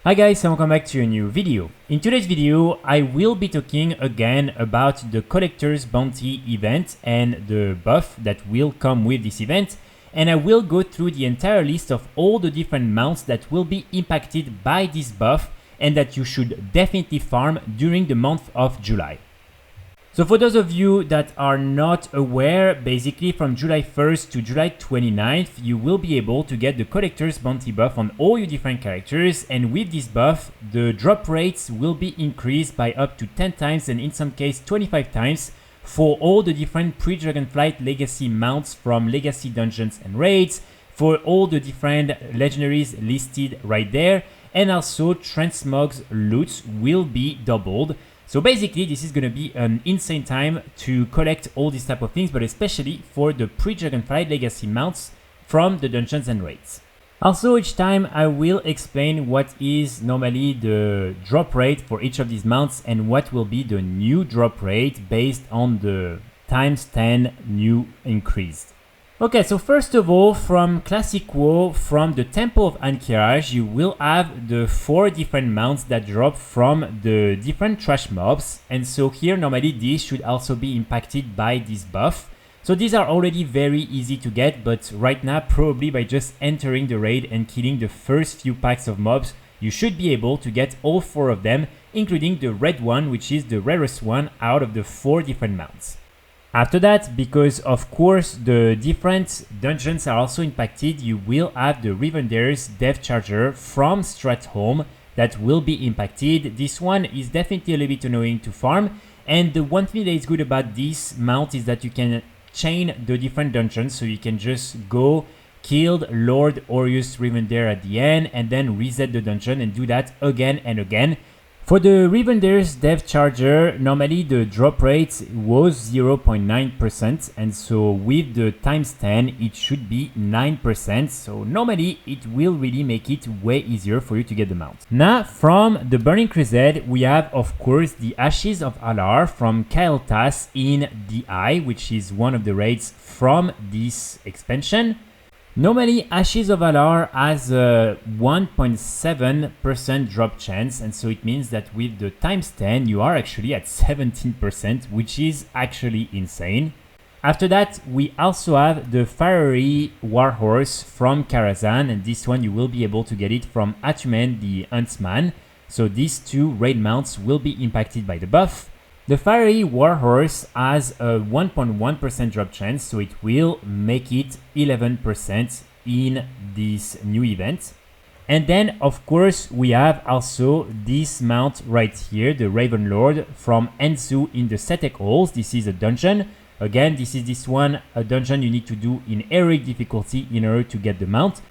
Hi guys, and welcome back to a new video. In today's video, I will be talking again about the Collector's Bounty event and the buff that will come with this event, and I will go through the entire list of all the different mounts that will be impacted by this buff and that you should definitely farm during the month of July. So for those of you that are not aware, basically from July 1st to July 29th, you will be able to get the Collector's Bounty buff on all your different characters, and with this buff, the drop rates will be increased by up to 10 times and in some case 25 times for all the different Pre-Dragonflight legacy mounts from legacy dungeons and raids, for all the different legendaries listed right there, and also transmog's loots will be doubled. So basically, this is going to be an insane time to collect all these type of things, but especially for the Pre-Dragonflight legacy mounts from the dungeons and raids. Also, each time I will explain what is normally the drop rate for each of these mounts and what will be the new drop rate based on the times 10 new increased. Okay, so first of all, from Classic WoW, from the Temple of Ankiraj, you will have the 4 different mounts that drop from the different trash mobs. And so here, normally these should also be impacted by this buff. So these are already very easy to get, but right now, probably by just entering the raid and killing the first few packs of mobs, you should be able to get all 4 of them, including the red one, which is the rarest one out of the 4 different mounts. After that, because of course the different dungeons are also impacted, you will have the Revender's Death Charger from Stratholme that will be impacted. This one is definitely a little bit annoying to farm, and the one thing that is good about this mount is that you can chain the different dungeons, so you can just go kill Lord Aureus Revender at the end and then reset the dungeon and do that again and again. For the Revender's Death Charger, normally the drop rate was 0.9%, and so with the times 10 it should be 9%, so normally it will really make it way easier for you to get the mount. Now from the Burning Crusade we have of course the Ashes of Alar from Kael'thas in the Eye, which is one of the raids from this expansion. Normally, Ashes of Alar has a 1.7% drop chance, and so it means that with the times 10, you are actually at 17%, which is actually insane. After that, we also have the Fiery Warhorse from Karazhan, and this one you will be able to get it from Atumen the Huntsman. So these 2 raid mounts will be impacted by the buff. The Fiery Warhorse has a 1.1% drop chance, so it will make it 11% in this new event. And then, of course, we have also this mount right here, the Raven Lord from Enzu in the Setek Halls. This is a dungeon. Again, this one, a dungeon you need to do in heroic difficulty in order to get the mount.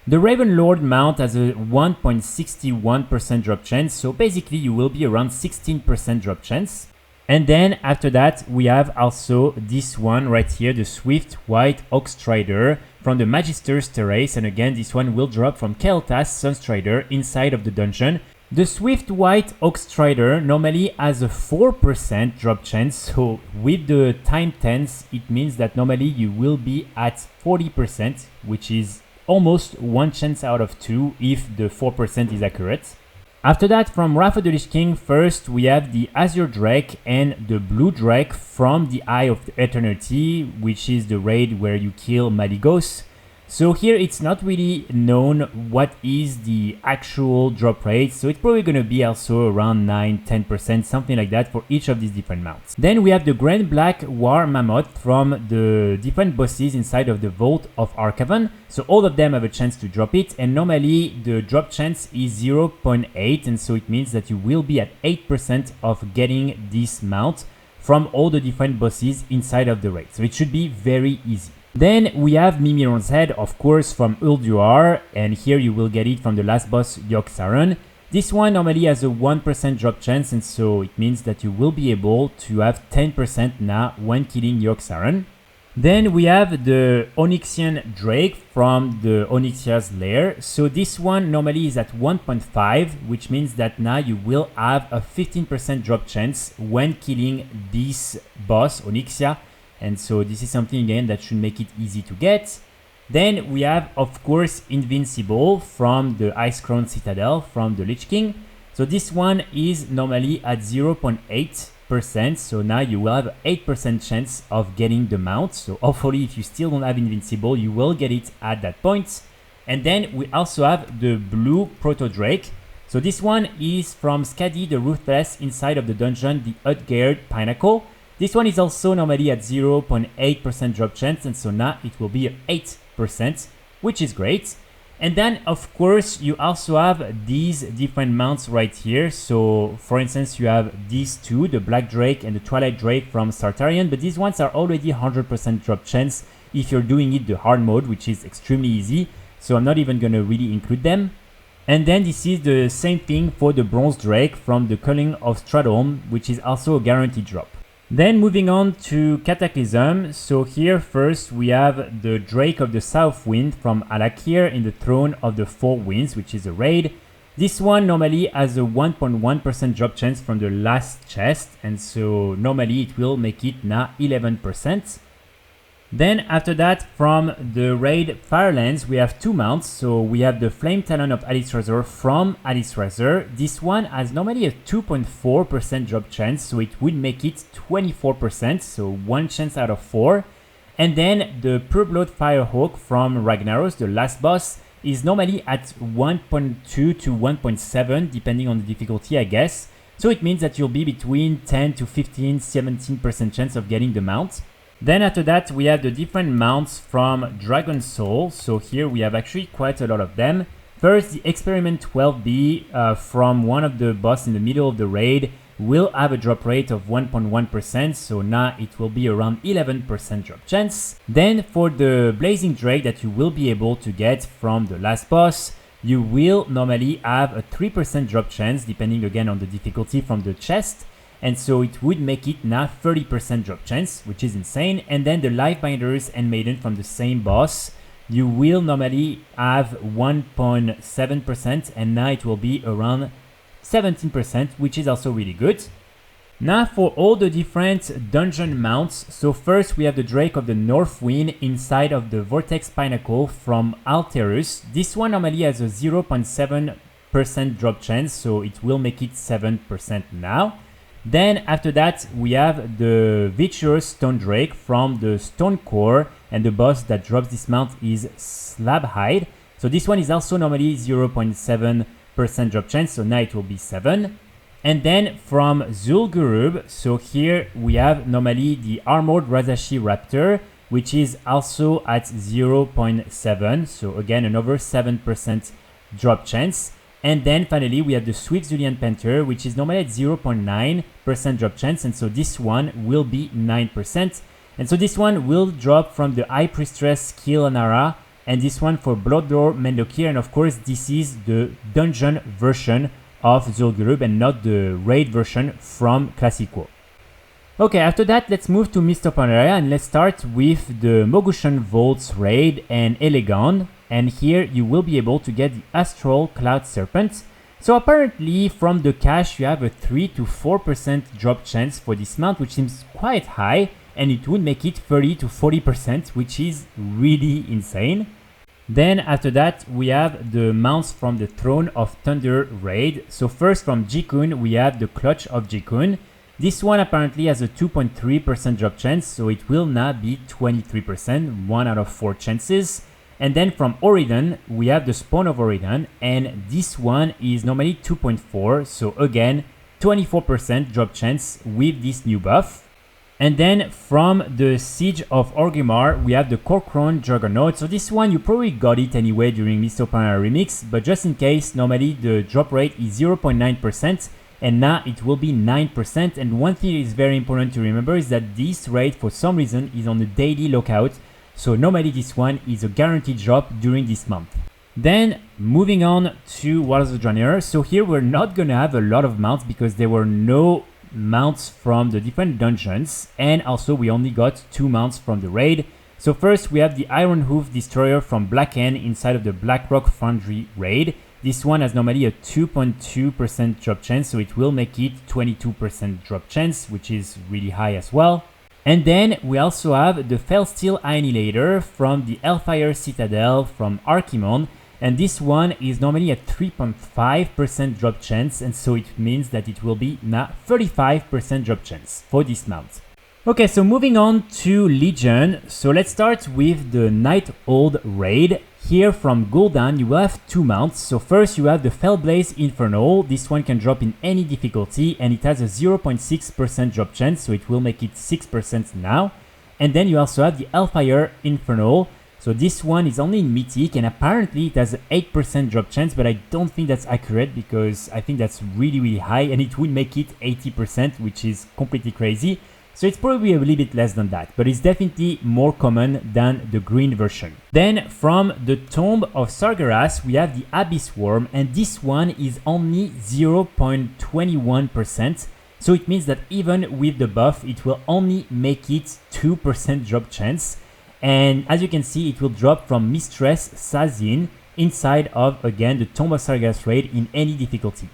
The Raven Lord mount has a 1.61% drop chance, so basically you will be around 16% drop chance. And then after that, we have also this one right here, the Swift White Oxstrider from the Magister's Terrace. And again, this one will drop from Kael'thas Sunstrider inside of the dungeon. The Swift White Oxstrider normally has a 4% drop chance. So with the time 10s, it means that normally you will be at 40%, which is almost 1 chance out of 2 if the 4% is accurate. After that, from Wrath of the Lich King, first we have the Azure Drake and the Blue Drake from the Eye of Eternity, which is the raid where you kill Maligos. So here it's not really known what is the actual drop rate, so it's probably going to be also around 9-10%, something like that for each of these different mounts. Then we have the Grand Black War Mammoth from the different bosses inside of the Vault of Arcavan. So all of them have a chance to drop it, and normally the drop chance is 0.8, and so it means that you will be at 8% of getting this mount from all the different bosses inside of the raid. So it should be very easy. Then we have Mimiron's Head, of course, from Ulduar, and here you will get it from the last boss, Yogg-Saron. This one normally has a 1% drop chance, and so it means that you will be able to have 10% now when killing Yogg-Saron. Then we have the Onyxian Drake from the Onyxia's Lair. So this one normally is at 1.5, which means that now you will have a 15% drop chance when killing this boss, Onyxia. And so this is something again that should make it easy to get. Then we have, of course, Invincible from the Ice Crown Citadel from the Lich King. So this one is normally at 0.8%. So now you will have 8% chance of getting the mount. So hopefully if you still don't have Invincible, you will get it at that point. And then we also have the Blue Proto Drake. So this one is from Skadi the Ruthless inside of the dungeon, the Utgard Pinnacle. This one is also normally at 0.8% drop chance, and so now it will be 8%, which is great. And then, of course, you also have these different mounts right here. So, for instance, you have these two, the Black Drake and the Twilight Drake from Sartarion, but these ones are already 100% drop chance if you're doing it the hard mode, which is extremely easy. So I'm not even going to really include them. And then this is the same thing for the Bronze Drake from the Culling of Stradholm, which is also a guaranteed drop. Then moving on to Cataclysm, so here first we have the Drake of the South Wind from Alakir in the Throne of the Four Winds, which is a raid. This one normally has a 1.1% drop chance from the last chest, and so normally it will make it now 11%. Then after that, from the raid Firelands, we have two mounts. So we have the Flame Talon of Alice Razor from Alice Razor. This one has normally a 2.4% drop chance, so it would make it 24%, so 1 chance out of 4. And then the Pureblood Firehawk from Ragnaros, the last boss, is normally at 1.2 to 1.7, depending on the difficulty, I guess. So it means that you'll be between 10 to 15, 17% chance of getting the mount. Then after that, we have the different mounts from Dragon Soul. So here we have actually quite a lot of them. First, the Experiment 12B from one of the boss in the middle of the raid will have a drop rate of 1.1%. So now it will be around 11% drop chance. Then for the Blazing Drake that you will be able to get from the last boss, you will normally have a 3% drop chance, depending again on the difficulty from the chest. And so it would make it now 30% drop chance, which is insane. And then the Lifebinders and Maiden from the same boss, you will normally have 1.7%, and now it will be around 17%, which is also really good. Now for all the different dungeon mounts, so first we have the Drake of the North Wind inside of the Vortex Pinnacle from Alterus. This one normally has a 0.7% drop chance, so it will make it 7% now. Then after that, we have the Virtuous Stone Drake from the Stone Core, and the boss that drops this mount is Slabhide. So this one is also normally 0.7% drop chance, so now it will be 7. And then from Zul'Gurub, so here we have normally the Armored Razashi Raptor, which is also at 0.7, so again another 7% drop chance. And then finally, we have the Swift Zulian Panther, which is normally at 0.9% drop chance. And so this one will be 9%. And so this one will drop from the High Priestess Kilanara. And this one for Bloodlord Mendokir. And of course, this is the dungeon version of Zul'Gurub and not the raid version from Classic WoW. Okay, after that, let's move to Mist of Pandaria. And let's start with the Mogushan Vaults raid and Elegon. And here you will be able to get the Astral Cloud Serpent. So apparently from the cache you have a 3 to 4% drop chance for this mount, which seems quite high, and it would make it 30 to 40%, which is really insane. Then after that we have the mounts from the Throne of Thunder raid. So first from Jikun we have the Clutch of Jikun. This one apparently has a 2.3% drop chance, so it will now be 23%, 1 out of 4 chances. And then from Oridon, we have the Spawn of Oridon, and this one is normally 2.4, so again, 24% drop chance with this new buff. And then from the Siege of Orgrimmar, we have the Corcron Juggernaut. So this one, you probably got it anyway during Mist of Pandaria Remix, but just in case, normally the drop rate is 0.9%, and now it will be 9%. And one thing that is very important to remember is that this raid, for some reason, is on the daily lockout. So normally this one is a guaranteed drop during this month. Then moving on to Waters of Draenor. So here we're not gonna have a lot of mounts because there were no mounts from the different dungeons, and also we only got 2 mounts from the raid. So first we have the Iron Hoof Destroyer from Blacken inside of the Blackrock Foundry raid. This one has normally a 2.2% drop chance, so it will make it 22% drop chance, which is really high as well. And then we also have the Felsteel Annihilator from the Hellfire Citadel from Archimon. And this one is normally at 3.5% drop chance, and so it means that it will be now 35% drop chance for this mount. Okay, so moving on to Legion. So let's start with the Nighthold raid. Here from Gul'dan, you will have two mounts. So first you have the Fellblaze Infernal. This one can drop in any difficulty and it has a 0.6% drop chance, so it will make it 6% now. And then you also have the Hellfire Infernal. So this one is only in Mythic and apparently it has an 8% drop chance, but I don't think that's accurate because I think that's really high and it would make it 80%, which is completely crazy. So it's probably a little bit less than that, but it's definitely more common than the green version. Then from the Tomb of Sargeras, we have the Abyss Worm, and this one is only 0.21%. So it means that even with the buff, it will only make it 2% drop chance. And as you can see, it will drop from Mistress Sazin inside of, again, the Tomb of Sargeras raid in any difficulty.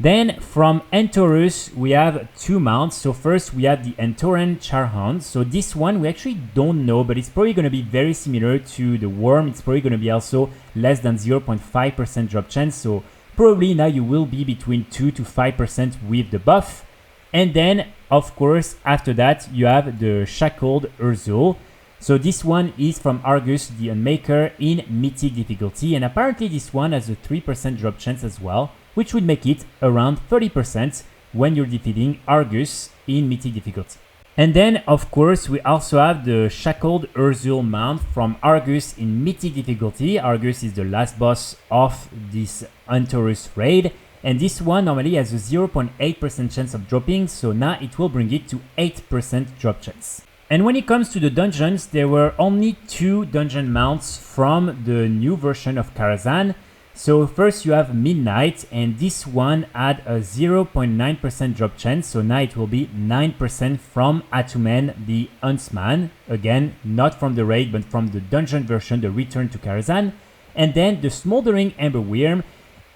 Then from Entorus, we have two mounts. So first we have the Entoran Charhound. So this one we actually don't know, but it's probably going to be very similar to the Worm. It's probably going to be also less than 0.5% drop chance. So probably now you will be between 2 to 5% with the buff. And then, of course, after that, you have the Shackled Urzul. So this one is from Argus the Unmaker in Mythic difficulty. And apparently this one has a 3% drop chance as well, which would make it around 30% when you're defeating Argus in Mythic difficulty. And then, of course, we also have the Shackled Urzul mount from Argus in Mythic difficulty. Argus is the last boss of this Entorus raid, and this one normally has a 0.8% chance of dropping, so now it will bring it to 8% drop chance. And when it comes to the dungeons, there were only two dungeon mounts from the new version of Karazhan. So first you have Midnight, and this one had a 0.9% drop chance, so now it will be 9% from Atumen the Huntsman, again not from the raid but from the dungeon version, the Return to Karazhan. And then the Smoldering Emberwyrm,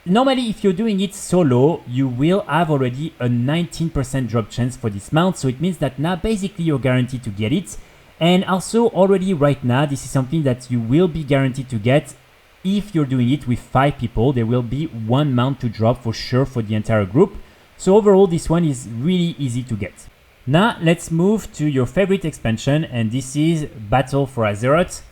normally if you're doing it solo, you will have already a 19% drop chance for this mount, so it means that now basically you're guaranteed to get it. And also already right now, this is something that you will be guaranteed to get. If you're doing it with 5 people, there will be one mount to drop for sure for the entire group. So overall, this one is really easy to get. Now let's move to your favorite expansion, and this is Battle for Azeroth.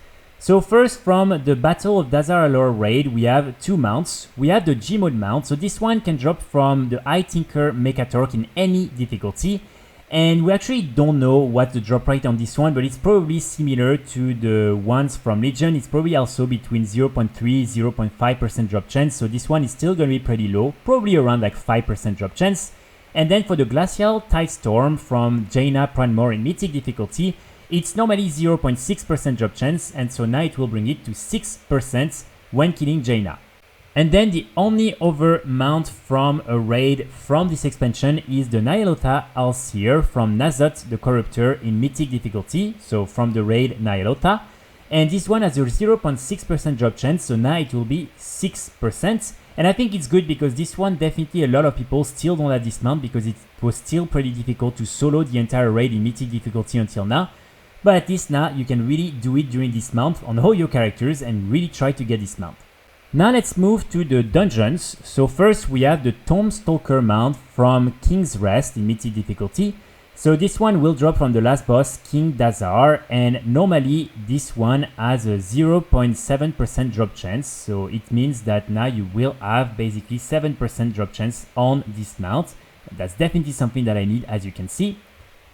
So first from the Battle of Dazar'alor raid, we have two mounts. We have the Gmod mount, so this one can drop from the High Tinker Mechatorch in any difficulty. And we actually don't know what the drop rate on this one, but it's probably similar to the ones from Legion. It's probably also between 0.3 0.5% drop chance, so this one is still going to be pretty low, probably around like 5% drop chance. And then for the Glacial Tidestorm from Jaina Pranmore in Mythic difficulty, it's normally 0.6% drop chance, and so now it will bring it to 6% when killing Jaina. And then the only other mount from a raid from this expansion is the Nyalotha Alseer from Nazot the Corruptor in Mythic difficulty, so from the raid Nyalotha. And this one has a 0.6% drop chance, so now it will be 6%. And I think it's good because this one definitely a lot of people still don't have this mount because it was still pretty difficult to solo the entire raid in Mythic difficulty until now. But at least now you can really do it during this mount on all your characters and really try to get this mount. Now let's move to the dungeons. So first we have the Tomb Stalker mount from King's Rest in Mythic difficulty. So this one will drop from the last boss, King Dazar, and normally this one has a 0.7% drop chance. So it means that now you will have basically 7% drop chance on this mount. That's definitely something that I need, as you can see.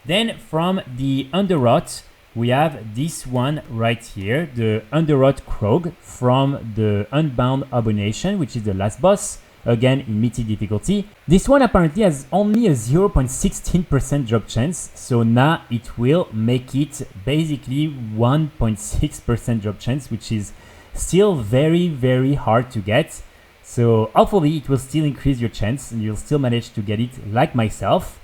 Then from the Underrot, we have this one right here, the Underrot Krog from the Unbound Abomination, which is the last boss, again in Mythic difficulty. This one apparently has only a 0.16% drop chance, so now it will make it basically 1.6% drop chance, which is still very hard to get. So hopefully it will still increase your chance and you'll still manage to get it like myself.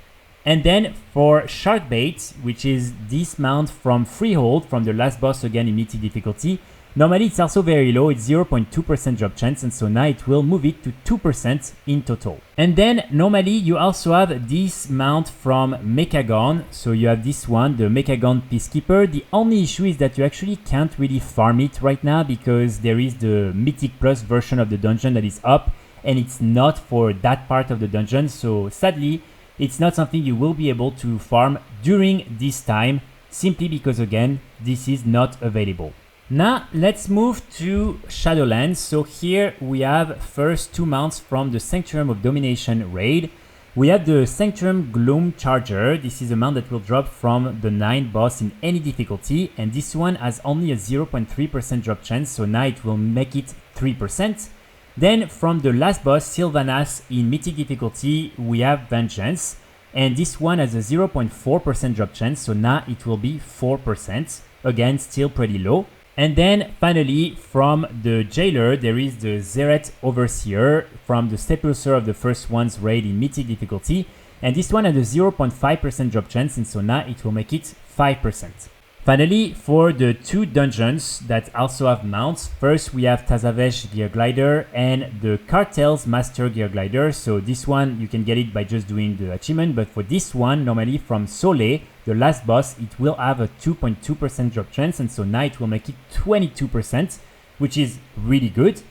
And then for Sharkbait, which is this mount from Freehold, from the last boss again in Mythic difficulty, Normally it's also very low, it's 0.2% drop chance, and so now it will move it to 2% in total. And then normally you also have this mount from Mechagon, so you have this one, the Mechagon Peacekeeper. The only issue is that you actually can't really farm it right now because there is the Mythic Plus version of the dungeon that is up, and it's not for that part of the dungeon, so sadly it's not something you will be able to farm during this time, simply because again this is not available. Now let's move to Shadowlands. So here we have first two mounts from the Sanctuary of Domination raid. We have the Sanctuary Gloom Charger. This is a mount that will drop from the 9 boss in any difficulty, and this one has only a 0.3% drop chance, so now it will make it 3%. Then from the last boss, Sylvanas in Mythic difficulty, we have Vengeance, and this one has a 0.4% drop chance, so now it will be 4%. Again, still pretty low. And then finally, from the Jailer, there is the Zeret Overseer from the Sepulchre of the First One's raid in Mythic difficulty. And this one has a 0.5% drop chance, and so now it will make it 5%. Finally, for the two dungeons that also have mounts, first we have Tazavesh Gear Glider and the Cartel's Master Gear Glider. So this one, you can get it by just doing the achievement, but for this one, normally from Soleil, the last boss, it will have a 2.2% drop chance, and so now it will make it 22%, which is really good.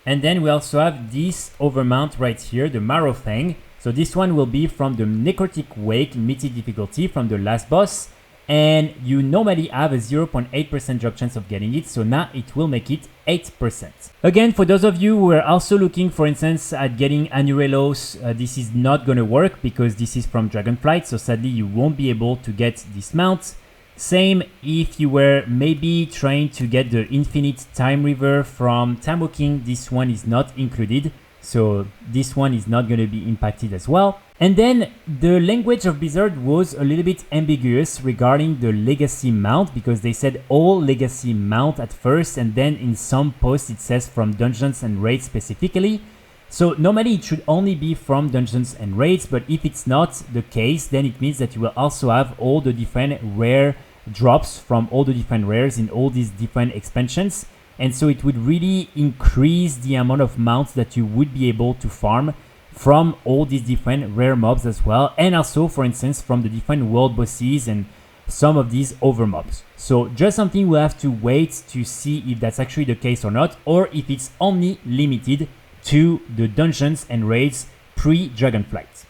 And then we also have this overmount right here, the Marrowfang. So this one will be from the Necrotic Wake Mythic difficulty from the last boss, and you normally have a 0.8% drop chance of getting it, so now it will make it 8%. Again, for those of you who are also looking, for instance, at getting Anurelos, this is not going to work because this is from Dragonflight, so sadly you won't be able to get this mount. Same if you were maybe trying to get the Infinite Time River from Tamo King, this one is not included, so this one is not going to be impacted as well. And then the language of Blizzard was a little bit ambiguous regarding the legacy mount, because they said all legacy mount at first, and then in some posts it says from dungeons and raids specifically. So normally it should only be from dungeons and raids, but if it's not the case, then it means that you will also have all the different rare drops from all the different rares in all these different expansions. And so it would really increase the amount of mounts that you would be able to farm from all these different rare mobs as well, and also for instance from the different world bosses and some of these over mobs. So just something we'll have to wait to see if that's actually the case or not, or if it's only limited to the dungeons and raids pre-Dragonflight.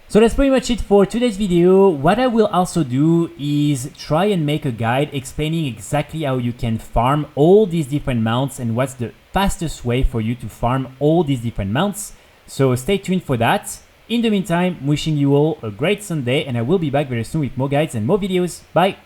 So that's pretty much it for today's video. What I will also do is try and make a guide explaining exactly how you can farm all these different mounts and what's the fastest way for you to farm all these different mounts. So stay tuned for that. In the meantime, wishing you all a great Sunday, and I will be back very soon with more guides and more videos. Bye!